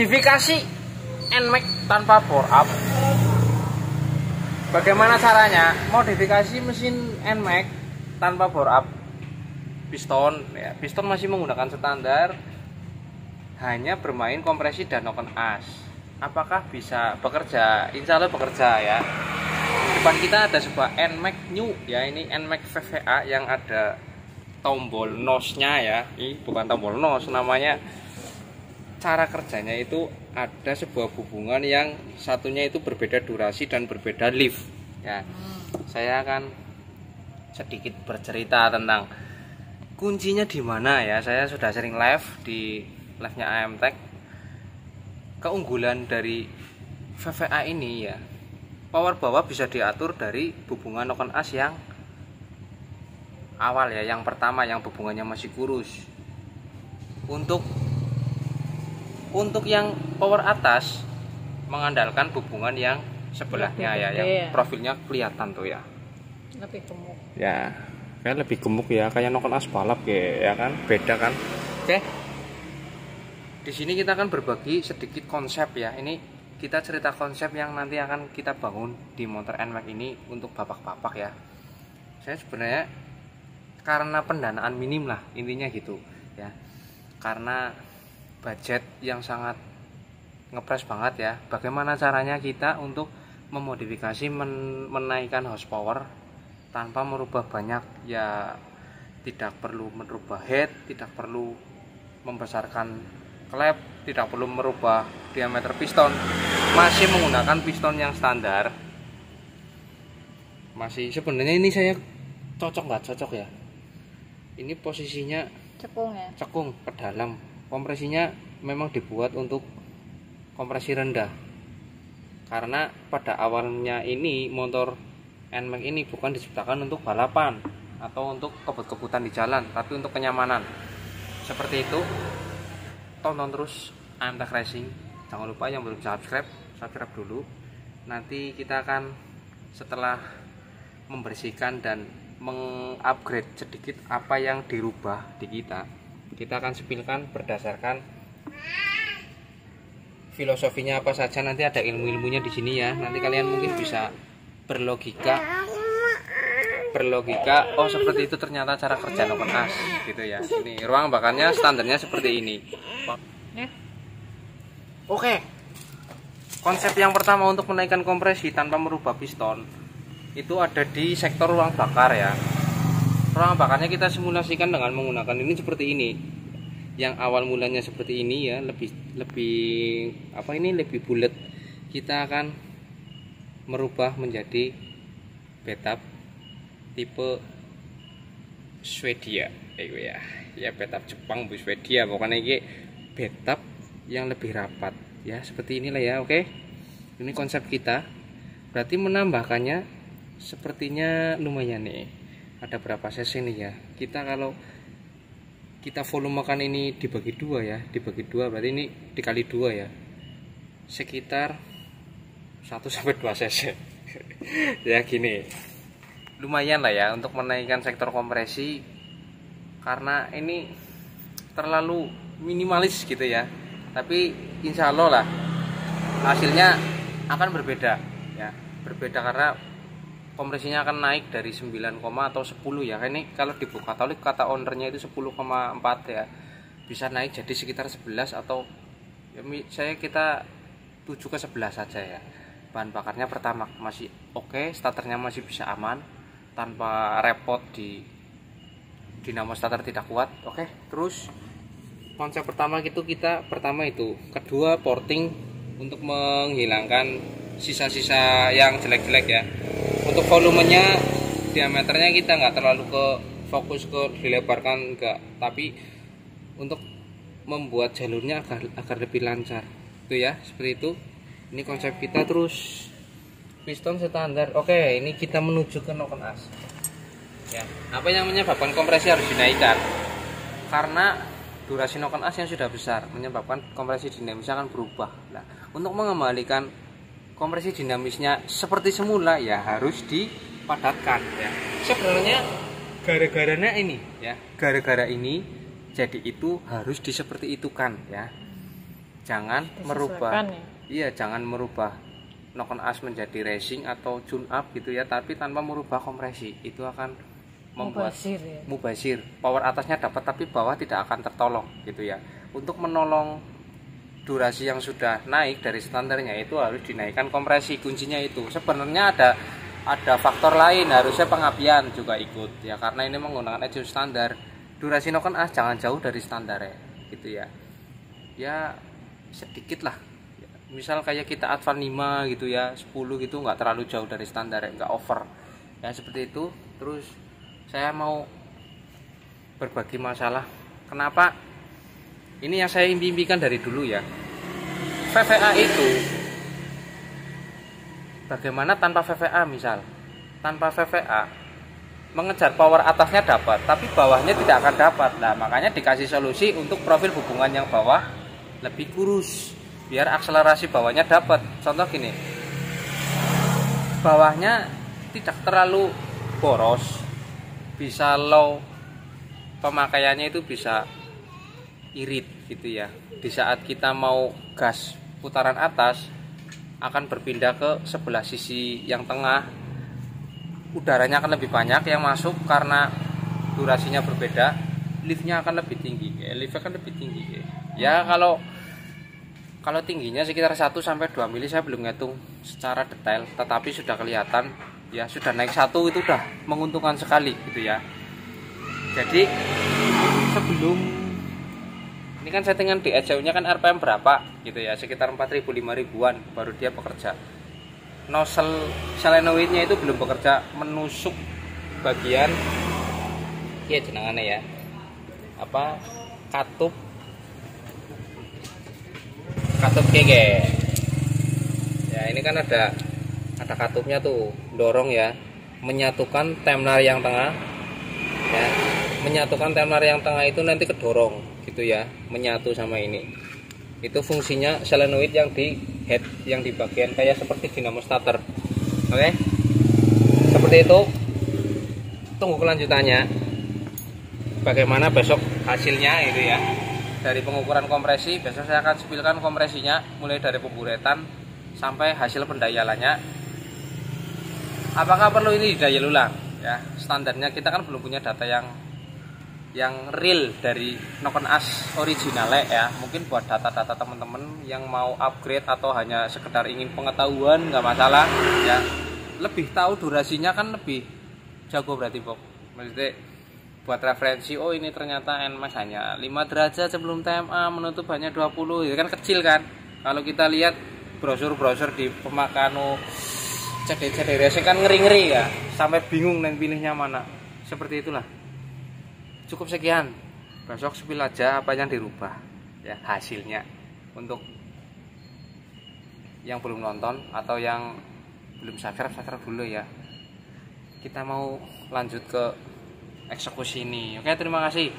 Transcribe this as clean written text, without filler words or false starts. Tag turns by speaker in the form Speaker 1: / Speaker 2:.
Speaker 1: Modifikasi NMAX tanpa bore up. Bagaimana caranya? Modifikasi mesin NMAX tanpa bore up. Piston ya, piston masih menggunakan standar, hanya bermain kompresi dan open as. Apakah bisa bekerja? Insya Allah bekerja ya. Depan kita ada sebuah NMAX new ya, ini NMAX VVA yang ada tombol nose-nya ya. Ini bukan tombol nose, namanya. Cara kerjanya itu ada sebuah hubungan yang satunya itu berbeda durasi dan berbeda lift ya. Saya akan sedikit bercerita tentang kuncinya di mana ya. Saya sudah sering live di live-nya AMTech. Keunggulan dari VVA ini ya, power bawah bisa diatur dari hubungan open as yang awal ya, yang pertama yang hubungannya masih kurus. Untuk yang power atas mengandalkan hubungan yang sebelahnya ya, yang profilnya kelihatan tuh ya.
Speaker 2: Lebih gemuk.
Speaker 1: Ya, kayak lebih gemuk ya, kayak nonton as balap ya kan, beda kan. Oke. Di sini kita akan berbagi sedikit konsep ya. Ini kita cerita konsep yang nanti akan kita bangun di motor NMAX ini untuk bapak-bapak ya. Saya sebenarnya karena pendanaan minim lah intinya gitu ya. Karena budget yang sangat ngepres banget ya. Bagaimana caranya kita untuk memodifikasi menaikkan horsepower tanpa merubah banyak ya, tidak perlu merubah head, tidak perlu membesarkan klep, tidak perlu merubah diameter piston, masih menggunakan piston yang standar. Masih sebenarnya ini saya cocok nggak cocok ya, ini posisinya
Speaker 2: Cekung ya,
Speaker 1: cekung ke dalam. Kompresinya memang dibuat untuk kompresi rendah, karena pada awalnya ini motor NMAX ini bukan diciptakan untuk balapan atau untuk kebut-kebutan di jalan, tapi untuk kenyamanan. Seperti itu. Tonton terus AMTech Racing. Jangan lupa yang belum subscribe dulu. Nanti kita akan setelah membersihkan dan mengupgrade sedikit apa yang dirubah di kita akan sepilkan berdasarkan filosofinya apa saja. Nanti ada ilmu-ilmunya di sini ya. Nanti kalian mungkin bisa berlogika, oh seperti itu ternyata cara kerja open as gitu ya. Ini ruang bakarnya standarnya seperti ini. Oke. Konsep yang pertama untuk menaikkan kompresi tanpa merubah piston itu ada di sektor ruang bakar ya. Ruang bakarnya kita simulasikan dengan menggunakan ini seperti ini. Yang awal mulanya seperti ini ya, lebih bulat. Kita akan merubah menjadi betap tipe Swedia ya betap Jepang bu Swedia, pokoknya ini betap yang lebih rapat ya, seperti inilah ya. Oke, ini konsep kita. Berarti menambahkannya sepertinya lumayan nih, ada berapa cc nih ya. Kalau kita volumekan ini dibagi dua ya, berarti ini dikali 2 ya, sekitar 1-2 cc ya gini. Lumayan lah ya untuk menaikkan sektor kompresi, karena ini terlalu minimalis gitu ya, tapi insya Allah lah hasilnya akan berbeda ya, karena kompresinya akan naik dari 9, atau 10 ya. Ini kalau dibuka katolik kata ownernya itu 10,4 ya, bisa naik jadi sekitar 11 atau ya, kita 7 ke 11 saja ya. Bahan bakarnya pertama masih oke, starternya masih bisa aman tanpa repot di dinamo starter tidak kuat. Oke, terus konsep pertama itu kedua porting untuk menghilangkan sisa-sisa yang jelek-jelek ya. Untuk volumenya, diameternya kita nggak terlalu fokus ke dilebarkan enggak, tapi untuk membuat jalurnya agar lebih lancar itu ya, seperti itu. Ini konsep kita. Terus piston standar. Oke, ini kita menuju ke open as ya. Apa yang menyebabkan kompresi harus dinaikkan? Karena durasi open as yang sudah besar menyebabkan kompresi dinamisnya akan berubah. Nah, untuk mengembalikan kompresi dinamisnya seperti semula ya harus dipadatkan ya. Sebenarnya gara-garanya ini ya, gara-gara ini jadi itu harus seperti itu kan ya. jangan merubah.
Speaker 2: Disesuaikan ya.
Speaker 1: Iya, jangan merubah Knock on Us menjadi racing atau tune up gitu ya, tapi tanpa merubah kompresi. Itu akan membuat
Speaker 2: Mubazir ya.
Speaker 1: mubazir. Power atasnya dapat tapi bawah tidak akan tertolong gitu ya. Untuk menolong durasi yang sudah naik dari standarnya itu harus dinaikkan kompresi, kuncinya itu. Sebenarnya ada faktor lain, harusnya pengapian juga ikut ya, karena ini menggunakan engine standar. Durasi Knock on Us jangan jauh dari standar ya gitu ya. Ya sedikit lah. Misal kayak kita Advan 5 gitu ya, 10 gitu, nggak terlalu jauh dari standar ya, nggak over ya, seperti itu. Terus saya mau berbagi masalah kenapa ini yang saya impikan dari dulu ya. VVA itu bagaimana tanpa VVA, misal tanpa VVA mengejar power atasnya dapat tapi bawahnya tidak akan dapat. Nah makanya dikasih solusi untuk profil hubungan yang bawah lebih kurus biar akselerasi bawahnya dapat. Contoh gini, bawahnya tidak terlalu boros, bisa low, pemakaiannya itu bisa irit gitu ya. Di saat kita mau gas putaran atas akan berpindah ke sebelah sisi yang tengah, udaranya akan lebih banyak yang masuk karena durasinya berbeda, liftnya akan lebih tinggi, liftnya akan lebih tinggi ya. Kalau tingginya sekitar 1 sampai 2 mili saya belum ngitung secara detail, tetapi sudah kelihatan ya, sudah naik 1 itu udah menguntungkan sekali gitu ya. Jadi sebelum ini kan settingan di ECU nya kan RPM berapa gitu ya, sekitar 4.000 5.000-an baru dia bekerja. Nozzle solenoidnya itu belum bekerja, menusuk bagian ya jenengannya ya, apa, katup kege ya. Ini kan ada katupnya tuh, dorong ya, menyatukan temnar yang tengah ya, menyatukan temnar yang tengah itu nanti kedorong gitu ya, menyatu sama ini. Itu fungsinya solenoid yang di head, yang di bagian kayak seperti dinamo starter. Oke, seperti itu. Tunggu kelanjutannya bagaimana besok hasilnya itu ya. Dari pengukuran kompresi, besok saya akan spilkan kompresinya mulai dari pemburetan sampai hasil pendayalannya. Apakah perlu ini didayal ulang ya? Standarnya kita kan belum punya data yang real dari Knock on Us originalnya ya. Mungkin buat data-data teman-teman yang mau upgrade atau hanya sekedar ingin pengetahuan nggak masalah ya. Lebih tahu durasinya kan lebih jago berarti Bob. Maksudnya buat referensi, oh ini ternyata NMAX hanya 5 derajat sebelum TMA, menutup hanya 20, itu kan kecil kan. Kalau kita lihat brosur-brosur di pemakano CD-CD racing kan ngeri-ngeri ya, sampai bingung dan pilihnya mana. Seperti itulah. Cukup sekian, besok spill aja apa yang dirubah ya hasilnya. Untuk yang belum nonton atau yang belum subscribe dulu ya. Kita mau lanjut ke eksekusi ini. Oke, terima kasih.